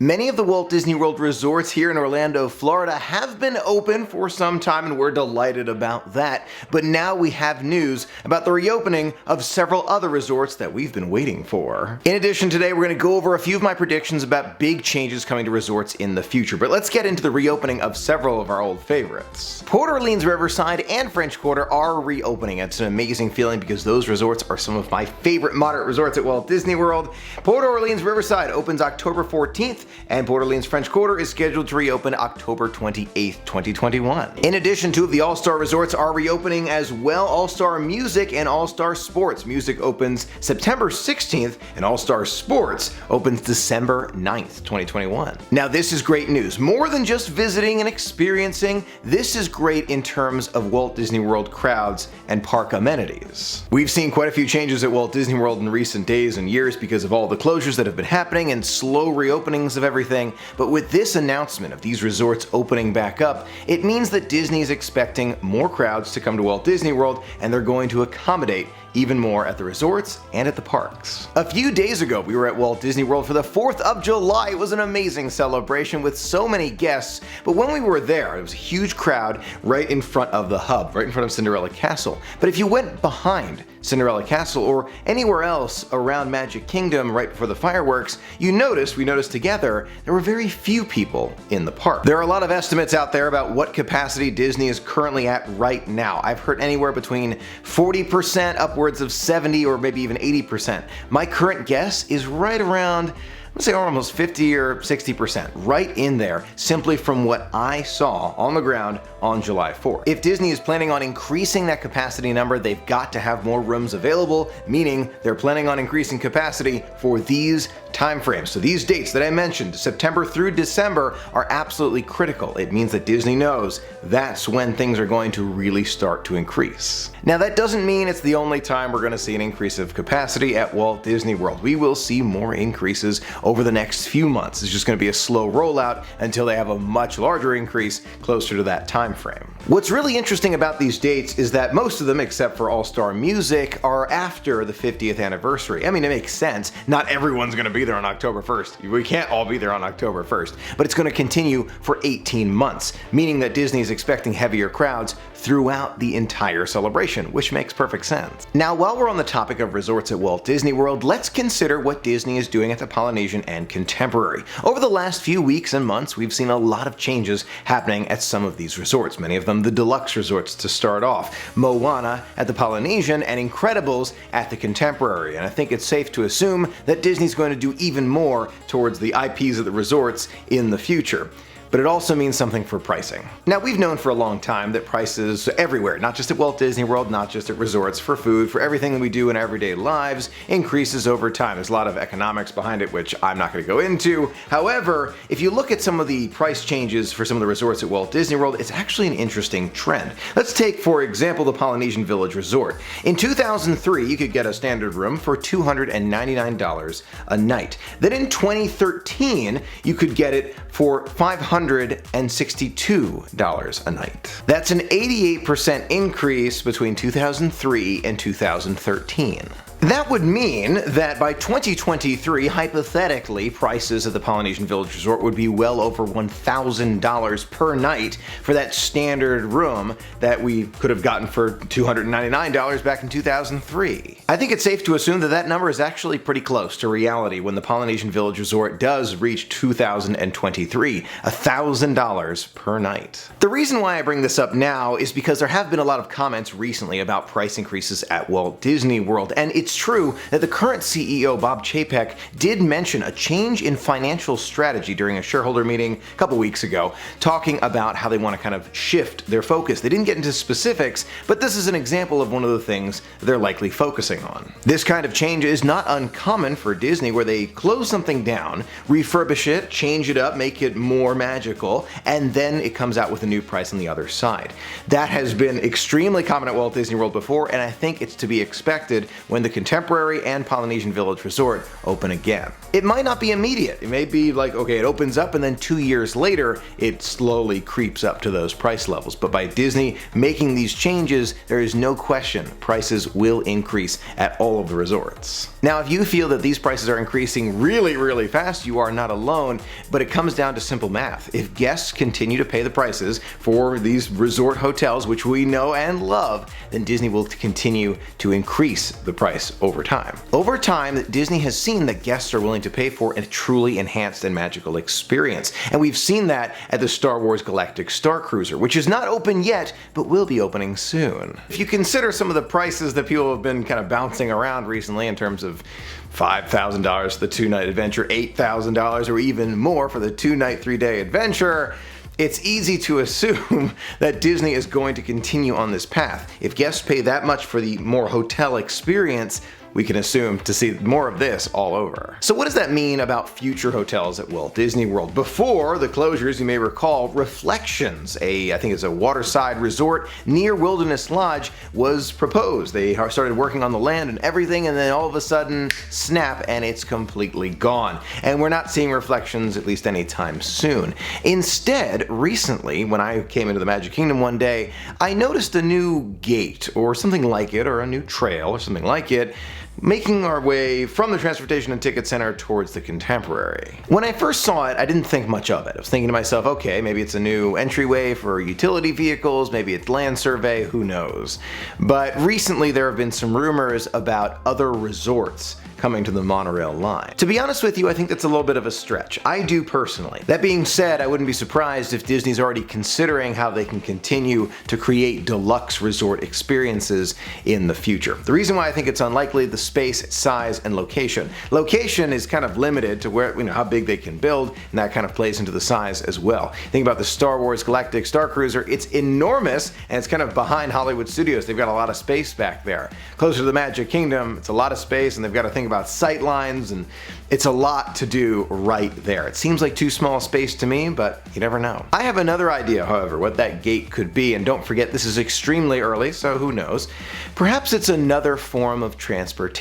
Many of the Walt Disney World resorts here in Orlando, Florida have been open for some time, and we're delighted about that. But now we have news about the reopening of several other resorts that we've been waiting for. In addition, today we're going to go over a few of my predictions about big changes coming to resorts in the future. But let's get into the reopening of several of our old favorites. Port Orleans Riverside and French Quarter are reopening. It's an amazing feeling because those resorts are some of my favorite moderate resorts at Walt Disney World. Port Orleans Riverside opens October 14th. And Port Orleans French Quarter is scheduled to reopen October 28th, 2021. In addition, two of the All-Star resorts are reopening as well. All-Star Music and All-Star Sports. Music opens September 16th and All-Star Sports opens December 9th, 2021. Now this is great news. More than just visiting and experiencing, this is great in terms of Walt Disney World crowds and park amenities. We've seen quite a few changes at Walt Disney World in recent days and years because of all the closures that have been happening and slow reopenings of everything, but with this announcement of these resorts opening back up, it means that Disney is expecting more crowds to come to Walt Disney World, and they're going to accommodate even more at the resorts and at the parks. A few days ago, we were at Walt Disney World for the 4th of July. It was an amazing celebration with so many guests, but when we were there, it was a huge crowd right in front of the hub, right in front of Cinderella Castle. But if you went behind Cinderella Castle or anywhere else around Magic Kingdom right before the fireworks, we noticed together, there were very few people in the park. There are a lot of estimates out there about what capacity Disney is currently at right now. I've heard anywhere between 40% upwards of 70 or maybe even 80%. My current guess is right around, let's say almost 50 or 60%, right in there, simply from what I saw on the ground on July 4th. If Disney is planning on increasing that capacity number, they've got to have more rooms available, meaning they're planning on increasing capacity for these timeframes. So these dates that I mentioned, September through December, are absolutely critical. It means that Disney knows that's when things are going to really start to increase. Now that doesn't mean it's the only time we're going to see an increase of capacity at Walt Disney World. We will see more increases over the next few months. It's just going to be a slow rollout until they have a much larger increase closer to that time frame. What's really interesting about these dates is that most of them, except for All-Star Music, are after the 50th anniversary. I mean, it makes sense. Not everyone's going to be there on October 1st. We can't all be there on October 1st, but it's going to continue for 18 months, meaning that Disney is expecting heavier crowds throughout the entire celebration, which makes perfect sense. Now, while we're on the topic of resorts at Walt Disney World, let's consider what Disney is doing at the Polynesian and Contemporary. Over the last few weeks and months, we've seen a lot of changes happening at some of these resorts, many of them the deluxe resorts to start off. Moana at the Polynesian and Incredibles at the Contemporary, and I think it's safe to assume that Disney's going to do even more towards the IPs of the resorts in the future. But it also means something for pricing. Now, we've known for a long time that prices everywhere, not just at Walt Disney World, not just at resorts, for food, for everything that we do in our everyday lives, increases over time. There's a lot of economics behind it, which I'm not going to go into. However, if you look at some of the price changes for some of the resorts at Walt Disney World, it's actually an interesting trend. Let's take, for example, the Polynesian Village Resort. In 2003, you could get a standard room for $299 a night. Then in 2013, you could get it for $562 a night. That's an 88% increase between 2003 and 2013. That would mean that by 2023, hypothetically, prices at the Polynesian Village Resort would be well over $1,000 per night for that standard room that we could have gotten for $299 back in 2003. I think it's safe to assume that that number is actually pretty close to reality when the Polynesian Village Resort does reach 2023, $1,000 per night. The reason why I bring this up now is because there have been a lot of comments recently about price increases at Walt Disney World, and it's true that the current CEO, Bob Chapek, did mention a change in financial strategy during a shareholder meeting a couple weeks ago, talking about how they want to kind of shift their focus. They didn't get into specifics, but this is an example of one of the things they're likely focusing on. This kind of change is not uncommon for Disney, where they close something down, refurbish it, change it up, make it more magical, and then it comes out with a new price on the other side. That has been extremely common at Walt Disney World before, and I think it's to be expected when the Contemporary and Polynesian Village Resort open again. It might not be immediate. It may be like, okay, it opens up and then 2 years later, it slowly creeps up to those price levels. But by Disney making these changes, there is no question prices will increase at all of the resorts. Now, if you feel that these prices are increasing really fast, you are not alone, but it comes down to simple math. If guests continue to pay the prices for these resort hotels, which we know and love, then Disney will continue to increase the price over time. Over time, Disney has seen that guests are willing to pay for a truly enhanced and magical experience, and we've seen that at the Star Wars Galactic Star Cruiser, which is not open yet, but will be opening soon. If you consider some of the prices that people have been kind of bouncing around recently in terms of $5,000 for the 2-night adventure, $8,000 or even more for the 2-night, 3-day adventure, it's easy to assume that Disney is going to continue on this path. If guests pay that much for the more hotel experience, we can assume to see more of this all over. So what does that mean about future hotels at Walt Disney World? Before the closures, you may recall, Reflections, I think it's a waterside resort near Wilderness Lodge, was proposed. They started working on the land and everything, and then all of a sudden, snap, and it's completely gone. And we're not seeing Reflections at least anytime soon. Instead, recently, when I came into the Magic Kingdom one day, I noticed a new gate, or something like it, or a new trail, or something like it, making our way from the Transportation and Ticket Center towards the Contemporary. When I first saw it, I didn't think much of it. I was thinking to myself, okay, maybe it's a new entryway for utility vehicles, maybe it's land survey, who knows. But recently there have been some rumors about other resorts coming to the monorail line. To be honest with you, I think that's a little bit of a stretch. I do personally. That being said, I wouldn't be surprised if Disney's already considering how they can continue to create deluxe resort experiences in the future. The reason why I think it's unlikely, the space, size, and location. Location is kind of limited to where, how big they can build, and that kind of plays into the size as well. Think about the Star Wars Galactic Star Cruiser. It's enormous, and it's kind of behind Hollywood Studios. They've got a lot of space back there. Closer to the Magic Kingdom, it's a lot of space, and they've got to think about sight lines, and it's a lot to do right there. It seems like too small a space to me, but you never know. I have another idea, however, what that gate could be, and don't forget this is extremely early, so who knows. Perhaps it's another form of transportation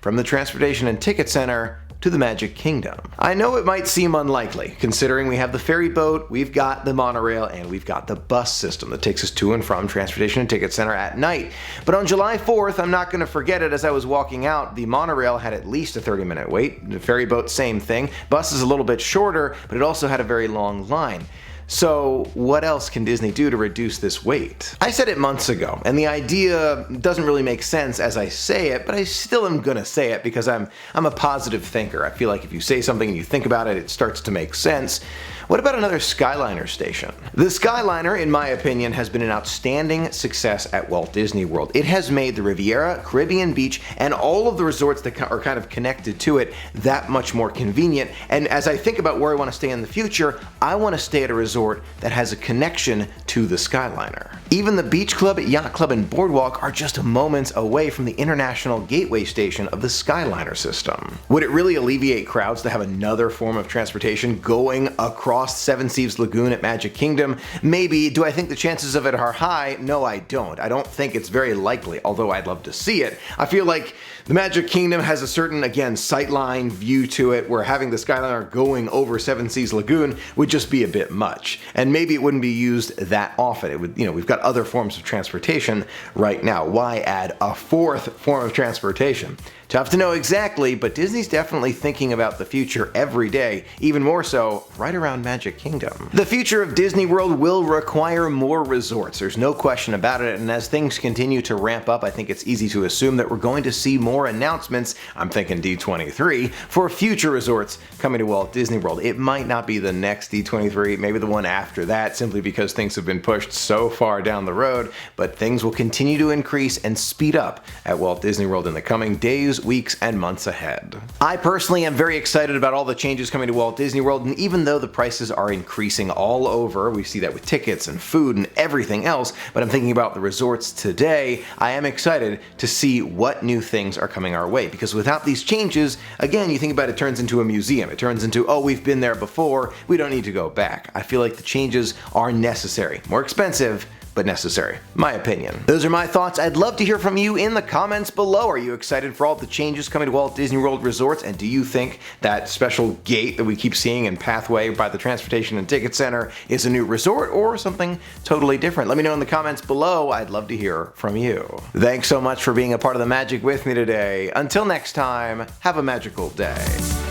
from the Transportation and Ticket Center to the Magic Kingdom. I know it might seem unlikely, considering we have the ferry boat, we've got the monorail, and we've got the bus system that takes us to and from Transportation and Ticket Center at night. But on July 4th, I'm not going to forget it, as I was walking out, the monorail had at least a 30-minute wait, the ferry boat same thing, bus is a little bit shorter, but it also had a very long line. So what else can Disney do to reduce this wait? I said it months ago, and the idea doesn't really make sense as I say it, but I still am gonna say it because I'm a positive thinker. I feel like if you say something and you think about it, it starts to make sense. What about another Skyliner station? The Skyliner, in my opinion, has been an outstanding success at Walt Disney World. It has made the Riviera, Caribbean Beach, and all of the resorts that are kind of connected to it that much more convenient. And as I think about where I want to stay in the future, I want to stay at a resort that has a connection to the Skyliner. Even the Beach Club, Yacht Club, and Boardwalk are just moments away from the International Gateway Station of the Skyliner system. Would it really alleviate crowds to have another form of transportation going across Seven Seas Lagoon at Magic Kingdom? Maybe. Do I think the chances of it are high? No, I don't. I don't think it's very likely, although I'd love to see it. I feel like the Magic Kingdom has a certain, again, sightline view to it, where having the Skyliner going over Seven Seas Lagoon would just be a bit much. And maybe it wouldn't be used that often. It would, we've got other forms of transportation right now. Why add a fourth form of transportation? Tough to know exactly, but Disney's definitely thinking about the future every day, even more so right around Magic Kingdom. The future of Disney World will require more resorts, there's no question about it, and as things continue to ramp up, I think it's easy to assume that we're going to see more announcements, I'm thinking D23, for future resorts coming to Walt Disney World. It might not be the next D23, maybe the one after that, simply because things have been pushed so far down the road, but things will continue to increase and speed up at Walt Disney World in the coming days, weeks, and months ahead. I personally am very excited about all the changes coming to Walt Disney World, and even though the prices are increasing all over, we see that with tickets and food and everything else, but I'm thinking about the resorts today, I am excited to see what new things are coming our way, because without these changes, again, you think about it, it turns into a museum. It turns into, oh, we've been there before, we don't need to go back. I feel like the changes are necessary. More expensive, but necessary. My opinion. Those are my thoughts. I'd love to hear from you in the comments below. Are you excited for all the changes coming to Walt Disney World resorts, and do you think that special gate that we keep seeing in Pathway by the Transportation and Ticket Center is a new resort or something totally different? Let me know in the comments below. I'd love to hear from you. Thanks so much for being a part of the magic with me today. Until next time, have a magical day.